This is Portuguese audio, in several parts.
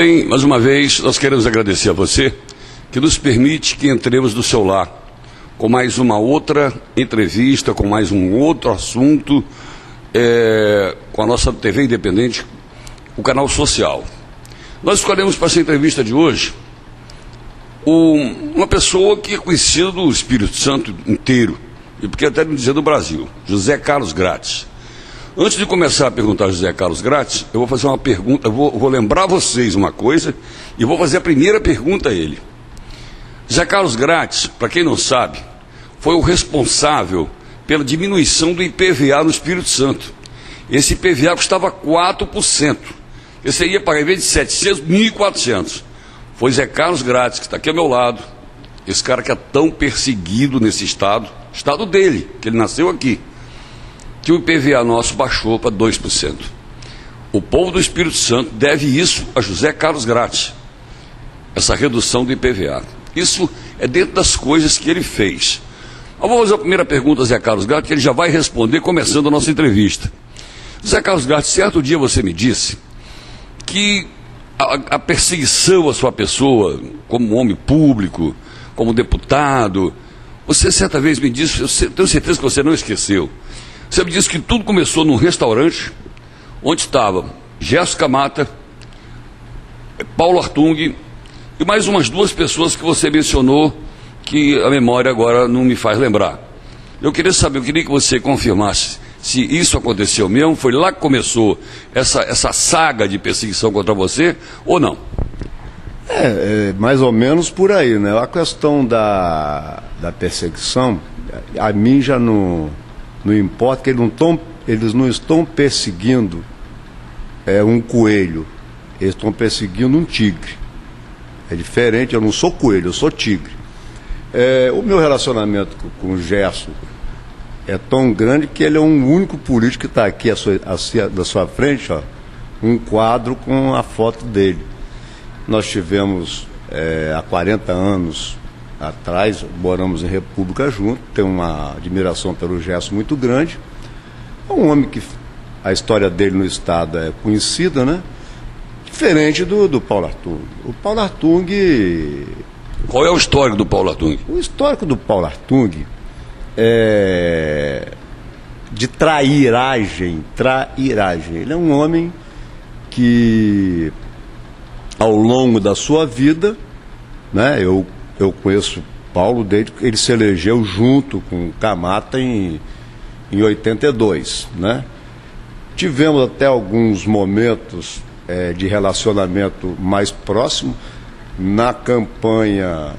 bem, mais uma vez, nós queremos agradecer a você que nos permite que entremos no seu lar com mais uma outra entrevista, com mais um outro assunto, com a nossa TV independente, o canal social. Nós escolhemos para essa entrevista de hoje uma pessoa que é conhecida do Espírito Santo inteiro, e porque até me dizer do Brasil, José Carlos Gratz. Antes de começar a perguntar a José Carlos Gratz, eu vou fazer uma pergunta, eu vou lembrar vocês uma coisa, e vou fazer a primeira pergunta a ele. José Carlos Gratz, para quem não sabe, foi o responsável pela diminuição do IPVA no Espírito Santo. Esse IPVA custava 4%. Esse ia pagar, em vez de 700, 1.400. Foi Zé Carlos Gratz, que está aqui ao meu lado, esse cara que é tão perseguido nesse estado dele, que ele nasceu aqui, que o IPVA nosso baixou para 2%. O povo do Espírito Santo deve isso a José Carlos Gratz, essa redução do IPVA. Isso é dentro das coisas que ele fez. Eu vou fazer a primeira pergunta a Zé Carlos Gratz, que ele já vai responder começando a nossa entrevista. Zé Carlos Gratz, certo dia você me disse que a perseguição à sua pessoa, como homem público, como deputado, você certa vez me disse, eu tenho certeza que você não esqueceu, você me disse que tudo começou num restaurante, onde estava Jéssica Mata, Paulo Hartung e mais umas duas pessoas que você mencionou, que a memória agora não me faz lembrar. Eu queria que você confirmasse se isso aconteceu mesmo, foi lá que começou essa saga de perseguição contra você, ou não? Mais ou menos por aí, né? A questão da perseguição, a mim já não importa, que eles não estão perseguindo um coelho, eles estão perseguindo um tigre. É diferente, eu não sou coelho, eu sou tigre. O meu relacionamento com o Gerson é tão grande que ele é um único político que está aqui da sua frente, ó, um quadro com a foto dele. Nós tivemos, há 40 anos atrás, moramos em República junto, tenho uma admiração pelo Gerson muito grande. É um homem que a história dele no Estado é conhecida, né? Diferente do Paulo Hartung. O Paulo Hartung... Qual é o histórico do Paulo Hartung? O histórico do Paulo Hartung é de trairagem. Ele é um homem que, ao longo da sua vida, né, eu conheço Paulo desde que ele se elegeu junto com o Camata em 82, né? Tivemos até alguns momentos de relacionamento mais próximo. Na campanha,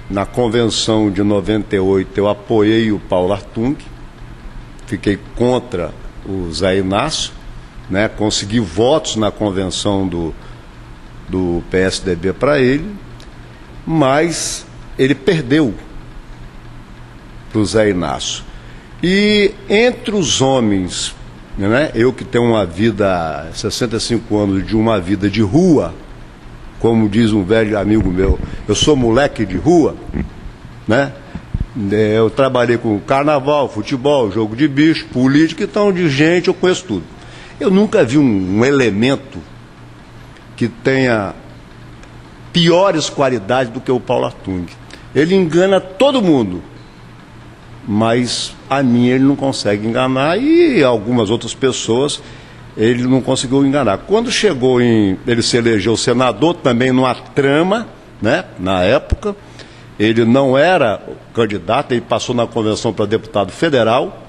na convenção de 98, eu apoiei o Paulo Hartung, fiquei contra o Zé Inácio, né? Consegui votos na convenção do PSDB para ele, mas ele perdeu para o Zé Inácio. E entre os homens, né? Eu que tenho uma vida, 65 anos, de uma vida de rua, como diz um velho amigo meu, eu sou moleque de rua, né? Eu trabalhei com carnaval, futebol, jogo de bicho, política, então de gente eu conheço tudo. Eu nunca vi um elemento que tenha piores qualidades do que o Paulo Hartung. Ele engana todo mundo, mas a mim ele não consegue enganar, e algumas outras pessoas ele não conseguiu enganar. Quando chegou ele se elegeu senador, também numa trama, né? Na época, ele não era candidato, ele passou na convenção para deputado federal,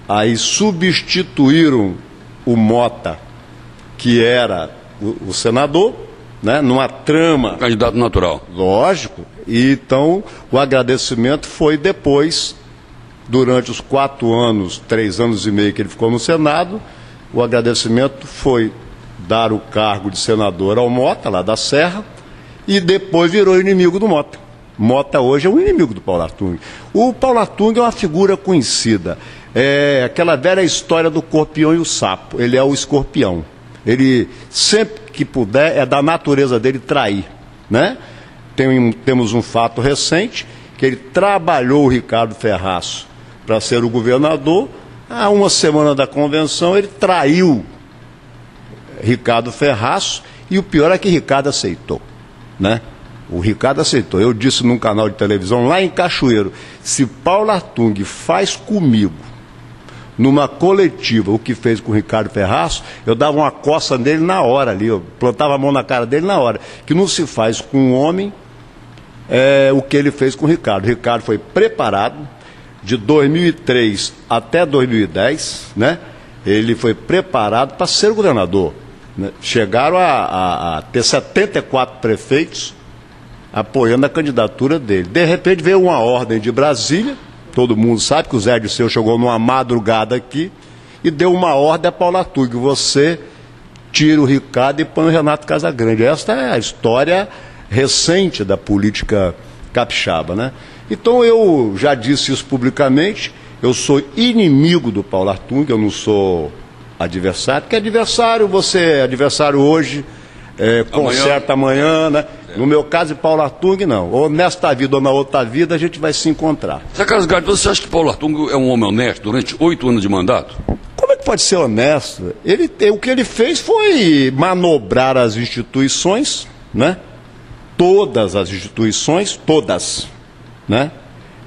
aí substituíram o Mota, que era o senador, né? Numa trama... Candidato natural. Lógico. E então, o agradecimento foi depois, durante os 3 anos e meio que ele ficou no Senado. O agradecimento foi dar o cargo de senador ao Mota, lá da Serra, e depois virou inimigo do Mota. Mota hoje é um inimigo do Paulo Hartung. O Paulo Hartung é uma figura conhecida. É aquela velha história do escorpião e o sapo. Ele é o escorpião. Ele, sempre que puder, é da natureza dele trair, né? Temos um fato recente, que ele trabalhou o Ricardo Ferraz para ser o governador. Há uma semana da convenção, ele traiu Ricardo Ferraz E o pior é que Ricardo aceitou, né? O Ricardo aceitou. Eu disse num canal de televisão lá em Cachoeiro, se Paulo Artung faz comigo, numa coletiva, o que fez com o Ricardo Ferraz, eu dava uma coça nele na hora ali, eu plantava a mão na cara dele na hora. Que não se faz com um homem o que ele fez com o Ricardo. O Ricardo foi preparado de 2003 até 2010, né? Ele foi preparado para ser governador, né? Chegaram a ter 74 prefeitos apoiando a candidatura dele. De repente veio uma ordem de Brasília, todo mundo sabe que o Zé Dirceu chegou numa madrugada aqui e deu uma ordem a Paulo Artung: você tira o Ricardo e põe o Renato Casagrande. Esta é a história recente da política capixaba, né? Então eu já disse isso publicamente, eu sou inimigo do Paulo Artung, eu não sou adversário, porque você é adversário hoje, conserta amanhã, né? No meu caso, de Paulo Artung, não. Ou nesta vida ou na outra vida, a gente vai se encontrar. Zé Carlos Gatti, você acha que Paulo Artung é um homem honesto durante 8 anos de mandato? Como é que pode ser honesto? O que ele fez foi manobrar as instituições, né? Todas as instituições, todas, né?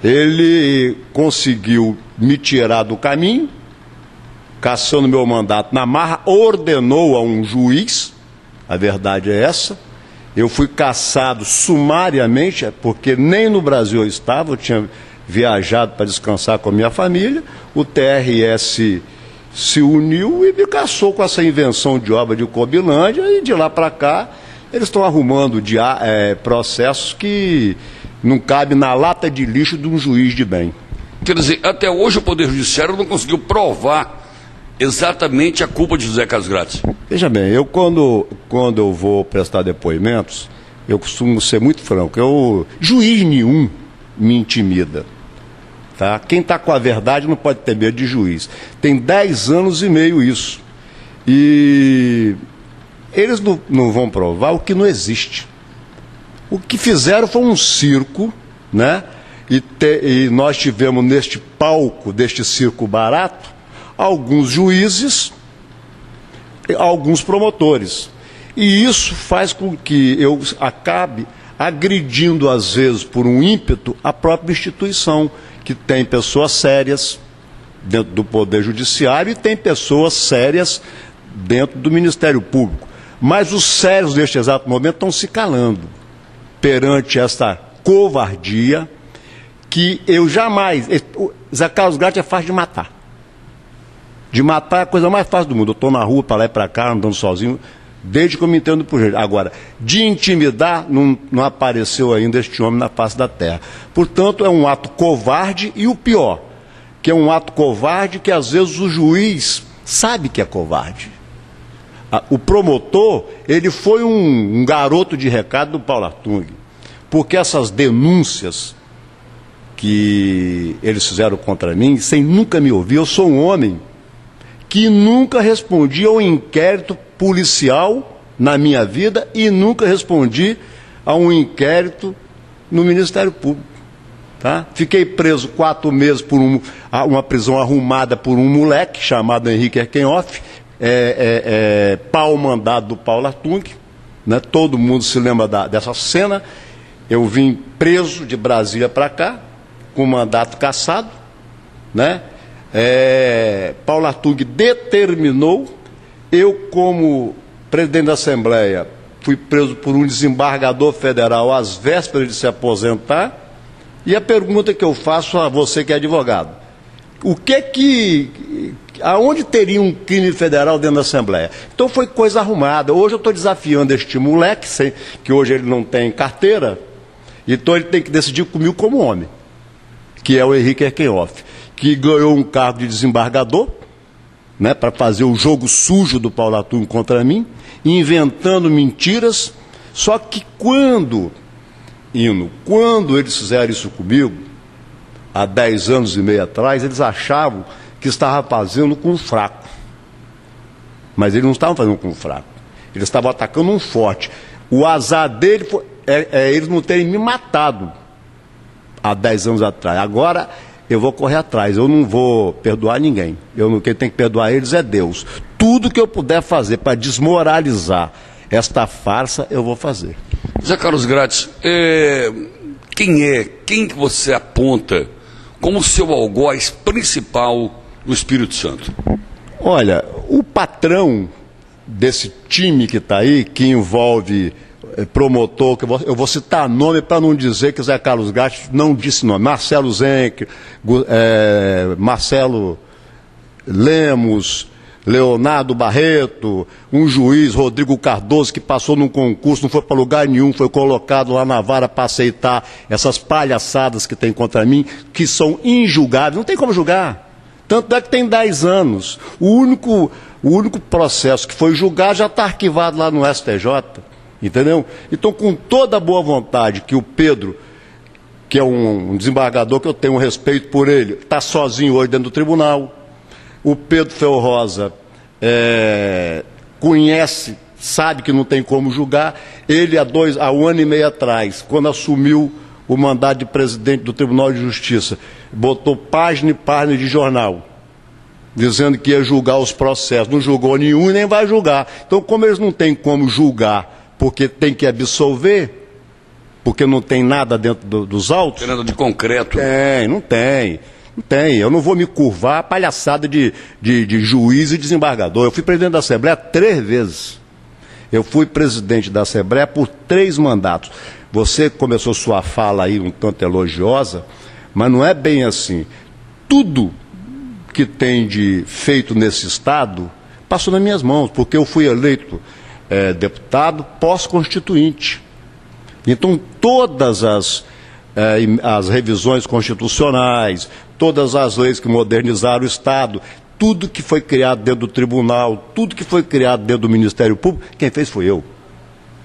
Ele conseguiu me tirar do caminho, caçando meu mandato na marra, ordenou a um juiz, a verdade é essa. Eu fui cassado sumariamente, porque nem no Brasil eu estava, eu tinha viajado para descansar com a minha família. O TRS se uniu e me caçou com essa invenção de obra de Cobilândia, e de lá para cá eles estão arrumando processos que não cabem na lata de lixo de um juiz de bem. Quer dizer, até hoje o Poder Judiciário não conseguiu provar exatamente a culpa de José Carlos Gratti. Veja bem, eu quando eu vou prestar depoimentos, eu costumo ser muito franco. Juiz nenhum me intimida. Tá? Quem está com a verdade não pode ter medo de juiz. Tem 10 anos e meio isso. E eles não vão provar o que não existe. O que fizeram foi um circo, né? E nós tivemos neste palco deste circo barato alguns juízes, alguns promotores. E isso faz com que eu acabe agredindo, às vezes, por um ímpeto, a própria instituição, que tem pessoas sérias dentro do Poder Judiciário e tem pessoas sérias dentro do Ministério Público. Mas os sérios, neste exato momento, estão se calando perante essa covardia que eu jamais... Zé Carlos Gratti é fácil de matar. De matar é a coisa mais fácil do mundo. Eu estou na rua, para lá e para cá, andando sozinho, desde que eu me entendo por jeito. Agora, de intimidar, não apareceu ainda este homem na face da terra. Portanto, é um ato covarde, e o pior, que é um ato covarde que às vezes o juiz sabe que é covarde. O promotor, ele foi um garoto de recado do Paulo Artung, porque essas denúncias que eles fizeram contra mim, sem nunca me ouvir, eu sou um homem que nunca respondi a um inquérito policial na minha vida e nunca respondi a um inquérito no Ministério Público. Tá? Fiquei preso 4 meses por uma prisão arrumada por um moleque chamado Henrique Erkenhoff, pau mandado do Paulo Artung, né? Todo mundo se lembra dessa cena. Eu vim preso de Brasília para cá, com mandato cassado, né? Paulo Artung determinou, eu como presidente da Assembleia fui preso por um desembargador federal às vésperas de se aposentar, e a pergunta que eu faço a você que é advogado: aonde teria um crime federal dentro da Assembleia? Então foi coisa arrumada. Hoje eu estou desafiando este moleque, que hoje ele não tem carteira, então ele tem que decidir comigo como homem, que é o Henrique Erkenhoff, que ganhou um cargo de desembargador, né, para fazer o jogo sujo do Paulo Artung contra mim, inventando mentiras. Só que quando eles fizeram isso comigo, há 10 anos e meio atrás, eles achavam que estava fazendo com um fraco. Mas eles não estavam fazendo com um fraco. Eles estavam atacando um forte. O azar dele foi eles não terem me matado há 10 anos atrás. Agora eu vou correr atrás, eu não vou perdoar ninguém. Quem tem que perdoar eles é Deus. Tudo que eu puder fazer para desmoralizar esta farsa eu vou fazer. Zé Carlos Gratz, quem que você aponta como seu algoz principal no Espírito Santo? Olha, o patrão desse time que está aí, que envolve promotor, que eu vou citar nome para não dizer que Zé Carlos Gratz não disse nome, Marcelo Zenck, Marcelo Lemos, Leonardo Barreto, um juiz, Rodrigo Cardoso, que passou num concurso, não foi para lugar nenhum, foi colocado lá na vara para aceitar essas palhaçadas que tem contra mim, que são injulgáveis, não tem como julgar. Tanto é que tem 10 anos. O único processo que foi julgado já está arquivado lá no STJ, entendeu? Então, com toda a boa vontade que o Pedro, que é um desembargador que eu tenho respeito por ele, está sozinho hoje dentro do tribunal. O Pedro Feorosa conhece, sabe que não tem como julgar. Ele, há um ano e meio atrás, quando assumiu o mandato de presidente do Tribunal de Justiça, botou página e página de jornal, dizendo que ia julgar os processos. Não julgou nenhum e nem vai julgar. Então, como eles não têm como julgar, porque tem que absolver, porque não tem nada dentro dos autos... Tem nada de concreto. Não tem. Não tem, eu não vou me curvar a palhaçada de juiz e desembargador. Eu fui presidente da Assembleia 3 vezes. Eu fui presidente da Assembleia por 3 mandatos. Você começou sua fala aí um tanto elogiosa, mas não é bem assim. Tudo que tem de feito nesse Estado passou nas minhas mãos, porque eu fui eleito deputado pós-constituinte. Então, todas as revisões constitucionais, todas as leis que modernizaram o Estado, tudo que foi criado dentro do tribunal, tudo que foi criado dentro do Ministério Público, quem fez foi eu.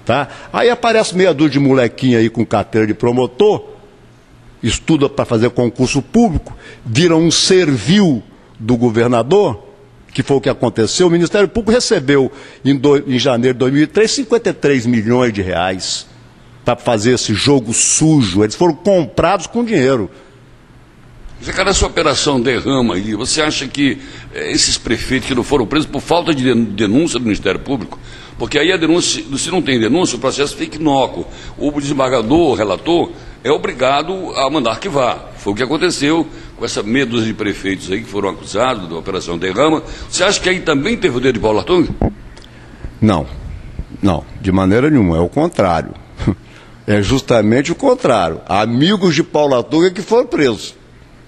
Tá? Aí aparece meia dúzia de molequinho aí com carteira de promotor, estuda para fazer concurso público, vira um servil do governador, que foi o que aconteceu. O Ministério Público recebeu, em janeiro de 2003, 53 milhões de reais para fazer esse jogo sujo. Eles foram comprados com dinheiro. Zé Carlos, essa operação derrama aí, você acha que esses prefeitos que não foram presos por falta de denúncia do Ministério Público, porque aí a denúncia, se não tem denúncia, o processo fica inócuo. O desembargador, o relator, é obrigado a mandar arquivar. Foi o que aconteceu com essa meia dúzia de prefeitos aí que foram acusados da operação derrama. Você acha que aí também teve o dedo de Paulo Artung? Não, de maneira nenhuma, é o contrário. É justamente o contrário. Amigos de Paulo Artung que foram presos.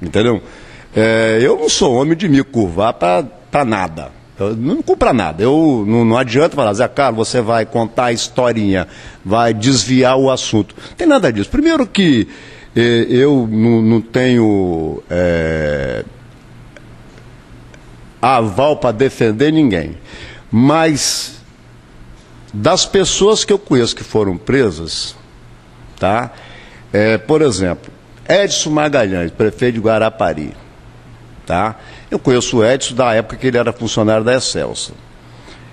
Entendeu? Eu não sou homem de me curvar para nada. Eu não compro nada. Não adianta falar, Zé Carlos, você vai contar a historinha, vai desviar o assunto. Não tem nada disso. Primeiro que eu não tenho aval para defender ninguém. Mas das pessoas que eu conheço que foram presas, tá? Por exemplo, Edson Magalhães, prefeito de Guarapari, tá? Eu conheço o Edson da época que ele era funcionário da Excelsa.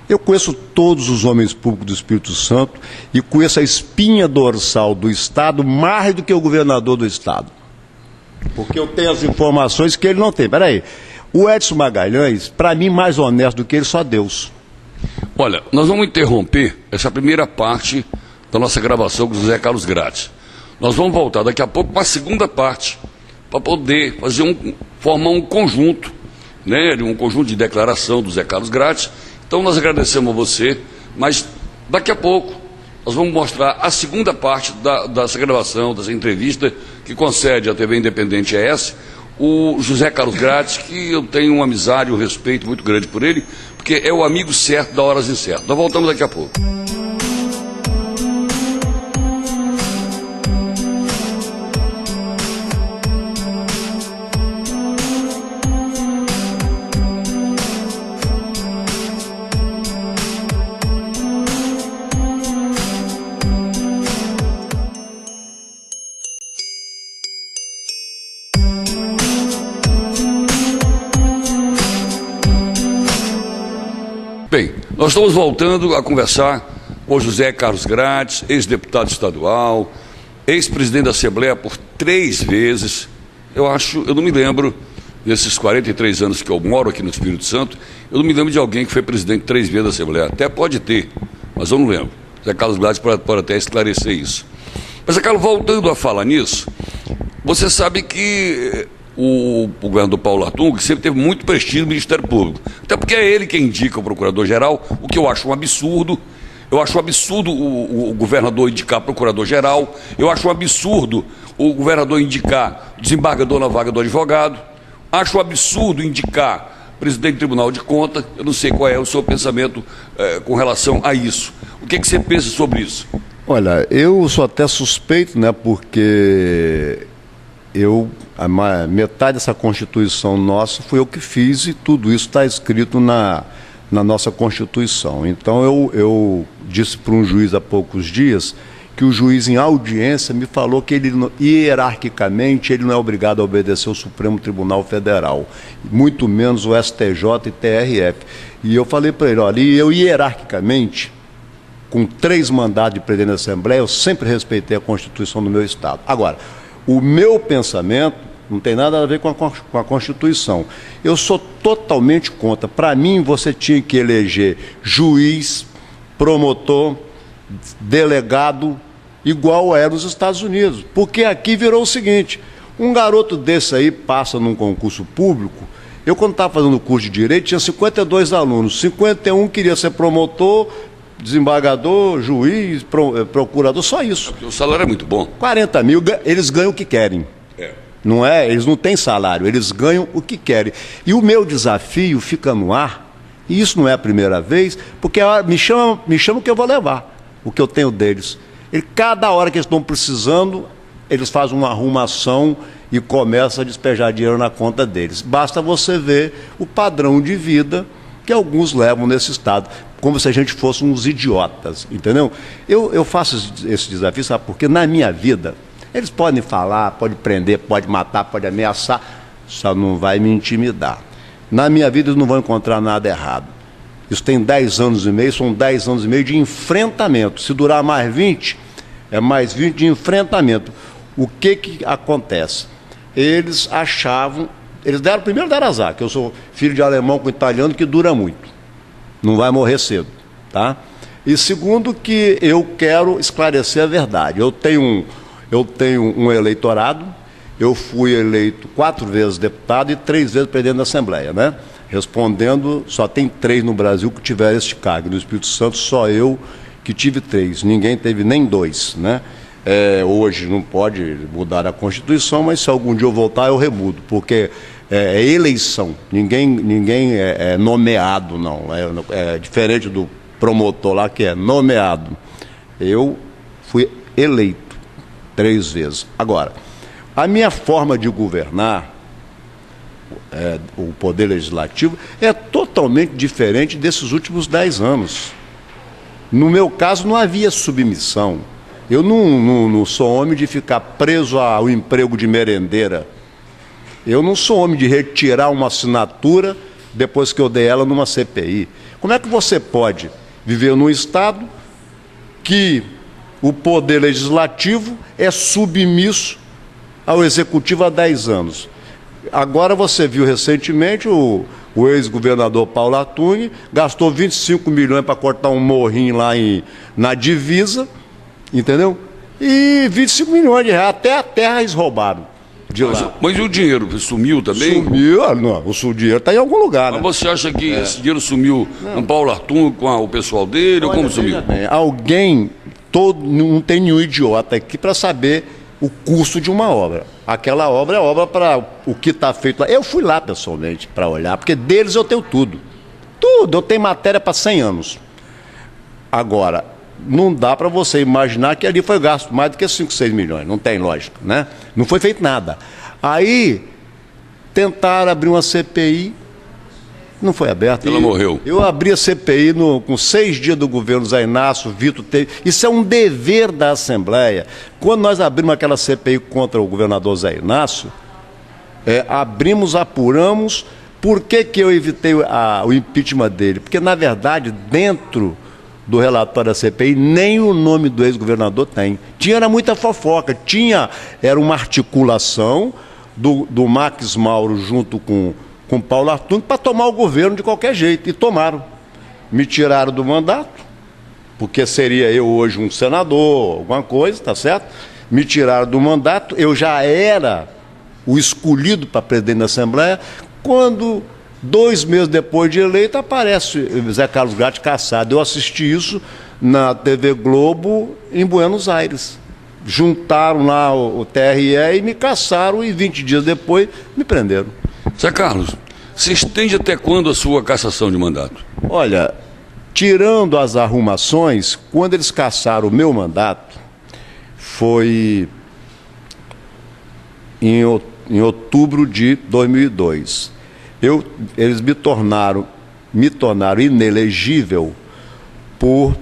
Eu conheço todos os homens públicos do Espírito Santo e conheço a espinha dorsal do Estado mais do que o governador do Estado. Porque eu tenho as informações que ele não tem. Peraí, o Edson Magalhães, para mim, mais honesto do que ele, só Deus. Olha, nós vamos interromper essa primeira parte da nossa gravação com o Zé Carlos Gratz. Nós vamos voltar daqui a pouco para a segunda parte, para poder formar um conjunto, né, um conjunto de declaração do Zé Carlos Gratz. Então nós agradecemos a você, mas daqui a pouco nós vamos mostrar a segunda parte dessa gravação, dessa entrevista que concede a TV Independente ES, o José Carlos Gratz, que eu tenho uma amizade e um respeito muito grande por ele, porque é o amigo certo da horas incertas. Nós voltamos daqui a pouco. Bem, nós estamos voltando a conversar com o José Carlos Gratz, ex-deputado estadual, ex-presidente da Assembleia por 3 vezes. Eu não me lembro, nesses 43 anos que eu moro aqui no Espírito Santo, eu não me lembro de alguém que foi presidente 3 vezes da Assembleia. Até pode ter, mas eu não lembro. Zé Carlos Gladys pode até esclarecer isso. Mas, Zé Carlos, voltando a falar nisso, você sabe que o governador Paulo Artung sempre teve muito prestígio no Ministério Público. Até porque é ele quem indica o procurador-geral, o que eu acho um absurdo. Eu acho um absurdo o governador indicar procurador-geral. Eu acho um absurdo o governador indicar desembargador na vaga do advogado. Acho um absurdo indicar presidente do Tribunal de Contas. Eu não sei qual é o seu pensamento com relação a isso. O que você pensa sobre isso? Olha, eu sou até suspeito, né, porque a metade dessa Constituição nossa foi eu que fiz e tudo isso está escrito na nossa Constituição. Então eu disse para um juiz há poucos dias que o juiz em audiência me falou que ele, hierarquicamente, ele não é obrigado a obedecer ao Supremo Tribunal Federal, muito menos o STJ e TRF. E eu falei para ele, olha, e eu hierarquicamente, com 3 mandatos de presidente da Assembleia, eu sempre respeitei a Constituição do meu Estado. Agora, o meu pensamento não tem nada a ver com a Constituição. Eu sou totalmente contra. Para mim, você tinha que eleger juiz, promotor, delegado, igual era nos Estados Unidos. Porque aqui virou o seguinte, um garoto desse aí passa num concurso público. Eu, quando estava fazendo o curso de Direito, tinha 52 alunos. 51 queria ser promotor, desembargador, juiz, procurador, só isso. Porque o salário é muito bom. 40 mil, eles ganham o que querem. Não é? Eles não têm salário, eles ganham o que querem. E o meu desafio fica no ar, e isso não é a primeira vez, porque me chama que eu vou levar o que eu tenho deles. E cada hora que eles estão precisando, eles fazem uma arrumação e começam a despejar dinheiro na conta deles. Basta você ver o padrão de vida que alguns levam nesse estado, como se a gente fosse uns idiotas, entendeu? Eu faço esse desafio, sabe? Porque na minha vida, eles podem falar, podem prender, podem matar, podem ameaçar, só não vai me intimidar. Na minha vida eles não vão encontrar nada errado. Isso tem 10 anos e meio, são 10 anos e meio de enfrentamento. Se durar mais 20, é mais 20 de enfrentamento. O que acontece? Eles achavam, primeiro deram azar, que eu sou filho de alemão com italiano que dura muito. Não vai morrer cedo, tá? E segundo que eu quero esclarecer a verdade. Eu tenho um eleitorado, eu fui eleito 4 vezes deputado e 3 vezes presidente da Assembleia, né? Respondendo, só tem 3 no Brasil que tiveram este cargo. No Espírito Santo, só eu que tive 3, ninguém teve nem 2, né? Hoje não pode mudar a Constituição, mas se algum dia eu voltar, eu remudo, porque é eleição, ninguém é nomeado, não. É diferente do promotor lá, que é nomeado. Eu fui eleito 3 vezes. Agora, a minha forma de governar, o Poder Legislativo, é totalmente diferente desses últimos 10 anos. No meu caso, não havia submissão. Eu não sou homem de ficar preso ao emprego de merendeira. Eu não sou homem de retirar uma assinatura depois que eu dei ela numa CPI. Como é que você pode viver num Estado que o Poder Legislativo é submisso ao Executivo há 10 anos? Agora você viu recentemente o ex-governador Paulo Artung gastou 25 milhões para cortar um morrinho lá na divisa, entendeu? E 25 milhões de reais, até a terra eles roubaram de lá. Mas e o dinheiro sumiu também? Sumiu, não, o dinheiro está em algum lugar, né? Mas você acha que esse dinheiro sumiu com Paulo Artung, com o pessoal dele, ou como sumiu? Alguém, não tem nenhum idiota aqui para saber o custo de uma obra. Aquela obra é obra para o que está feito lá. Eu fui lá pessoalmente para olhar, porque deles eu tenho tudo. Tudo, eu tenho matéria para 100 anos. Agora, não dá para você imaginar que ali foi gasto mais do que 5, 6 milhões. Não tem lógica, né? Não foi feito nada. Aí, tentaram abrir uma CPI, não foi aberta. Ela morreu. Eu abri a CPI com 6 dias do governo Zé Inácio, Vitor teve. Isso é um dever da Assembleia. Quando nós abrimos aquela CPI contra o governador Zé Inácio, apuramos. Por que eu evitei o impeachment dele? Porque, na verdade, dentro do relatório da CPI, nem o nome do ex-governador tem. Era muita fofoca. Era uma articulação do Max Mauro junto com Paulo Artung para tomar o governo de qualquer jeito. E tomaram. Me tiraram do mandato, porque seria eu hoje um senador, alguma coisa, tá certo? Me tiraram do mandato, eu já era o escolhido para presidente da Assembleia, quando 2 meses depois de eleito aparece Zé Carlos Gratti cassado. Eu assisti isso na TV Globo em Buenos Aires. Juntaram lá o TRE e me cassaram e 20 dias depois me prenderam. Zé Carlos, se estende até quando a sua cassação de mandato? Olha, tirando as arrumações, quando eles cassaram o meu mandato, foi em outubro de 2002. Eles me tornaram inelegível por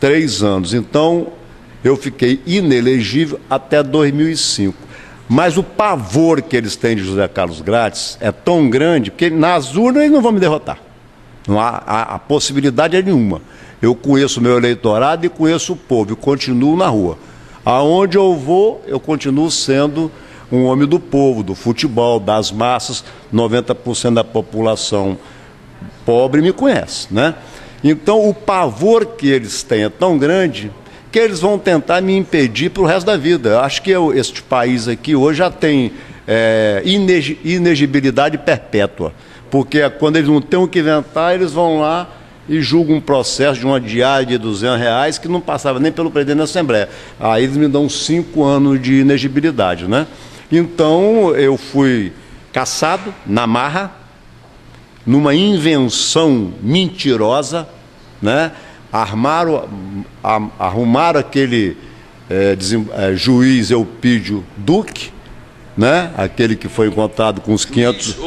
3 anos. Então, eu fiquei inelegível até 2005. Mas o pavor que eles têm de José Carlos Gratti é tão grande, porque nas urnas eles não vão me derrotar. Não há, a possibilidade é nenhuma. Eu conheço o meu eleitorado e conheço o povo, e continuo na rua. Aonde eu vou, eu continuo sendo um homem do povo, do futebol, das massas. 90% da população pobre me conhece, né? Então, o pavor que eles têm é tão grande que eles vão tentar me impedir para o resto da vida. Eu acho que este país aqui hoje já tem inegibilidade perpétua, porque quando eles não têm o que inventar, eles vão lá e julgam um processo de uma diária de R$200 que não passava nem pelo presidente da Assembleia. Aí eles me dão 5 anos de inegibilidade, né? Então, eu fui cassado na marra, numa invenção mentirosa, né? Arrumaram aquele juiz Eupídio Duque, né? Aquele que foi encontrado com os 500...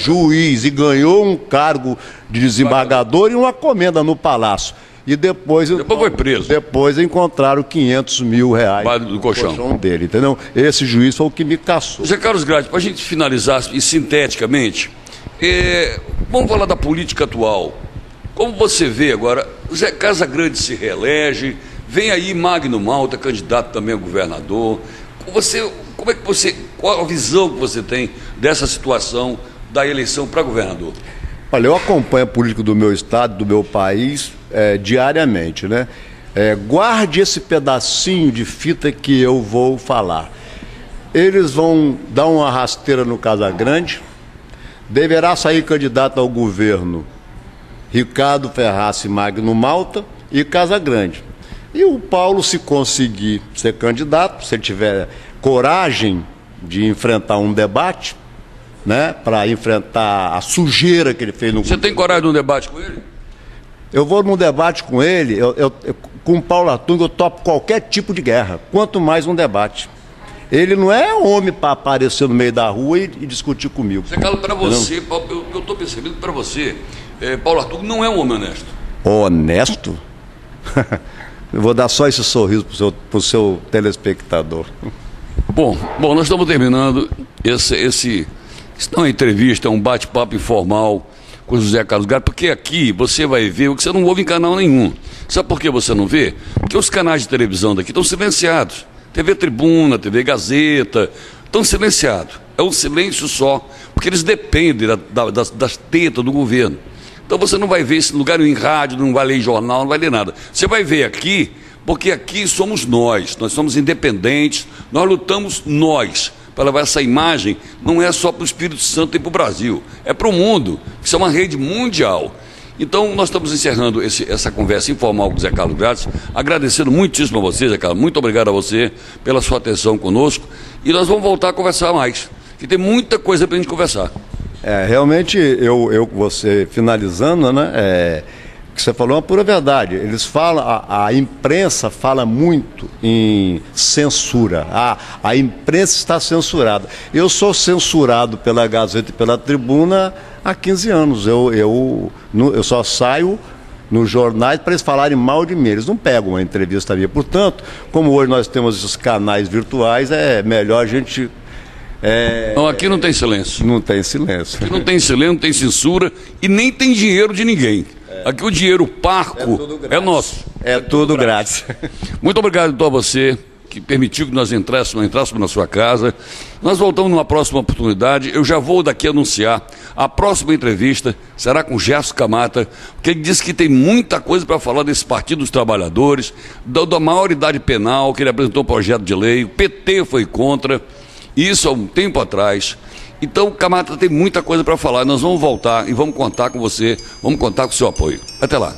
Juiz, e ganhou um cargo de desembargador e uma comenda no palácio. E depois foi preso. Depois encontraram R$500 mil do colchão dele, entendeu? Esse juiz foi o que me caçou. Zé Carlos Gratti, para a gente finalizar e sinteticamente, vamos falar da política atual. Como você vê agora, Zé Casagrande se reelege, vem aí Magno Malta, candidato também a governador. Qual a visão que você tem dessa situação da eleição para governador? Olha, eu acompanho a política do meu estado, do meu país, diariamente, né? Guarde esse pedacinho de fita que eu vou falar. Eles vão dar uma rasteira no Casagrande, deverá sair candidato ao governo Ricardo Ferraz e Magno Malta e Casagrande. E o Paulo, se conseguir ser candidato, se ele tiver coragem de enfrentar um debate, né, para enfrentar a sujeira que ele fez no... Você tem coragem de um debate com ele? Eu vou num debate com ele, com o Paulo Artung, eu topo qualquer tipo de guerra, quanto mais um debate. Ele não é homem para aparecer no meio da rua e discutir comigo. Você fala para você, eu estou percebendo que para você, Paulo Artung não é um homem honesto. Honesto? Eu vou dar só esse sorriso para o seu telespectador. Bom, nós estamos terminando isso não é uma entrevista, é um bate-papo informal com o José Carlos Gratti, porque aqui você vai ver o que você não ouve em canal nenhum. Sabe por que você não vê? Porque os canais de televisão daqui estão silenciados. TV Tribuna, TV Gazeta, estão silenciados. É um silêncio só, porque eles dependem das tetas do governo. Então você não vai ver esse lugar em rádio, não vai ler em jornal, não vai ler nada. Você vai ver aqui, porque aqui somos nós somos independentes, nós lutamos para levar essa imagem, não é só para o Espírito Santo e para o Brasil, é para o mundo, isso é uma rede mundial. Então nós estamos encerrando essa conversa informal com o Zé Carlos Gratti, agradecendo muitíssimo a você, Zé Carlos, muito obrigado a você pela sua atenção conosco, e nós vamos voltar a conversar mais, que tem muita coisa para a gente conversar. Realmente, você finalizando, né, o que você falou é uma pura verdade. Eles falam, a imprensa fala muito em censura. A imprensa está censurada. Eu sou censurado pela Gazeta e pela Tribuna há 15 anos. Eu só saio nos jornais para eles falarem mal de mim. Eles não pegam uma entrevista minha. Portanto, como hoje nós temos esses canais virtuais, é melhor a gente... Não, aqui não tem silêncio. Não tem silêncio. Aqui não tem silêncio, não tem censura e nem tem dinheiro de ninguém. Aqui o dinheiro parco é nosso. É tudo grátis. Muito obrigado então a você. que permitiu que nós entrássemos na sua casa. Nós voltamos numa próxima oportunidade. Eu já vou daqui anunciar. A próxima entrevista será com Gerson Camata, porque ele disse que tem muita coisa para falar desse Partido dos Trabalhadores, da maioridade penal, que ele apresentou um projeto de lei, o PT foi contra, isso há um tempo atrás. Então, Camata tem muita coisa para falar. Nós vamos voltar e vamos contar com você, vamos contar com o seu apoio. Até lá.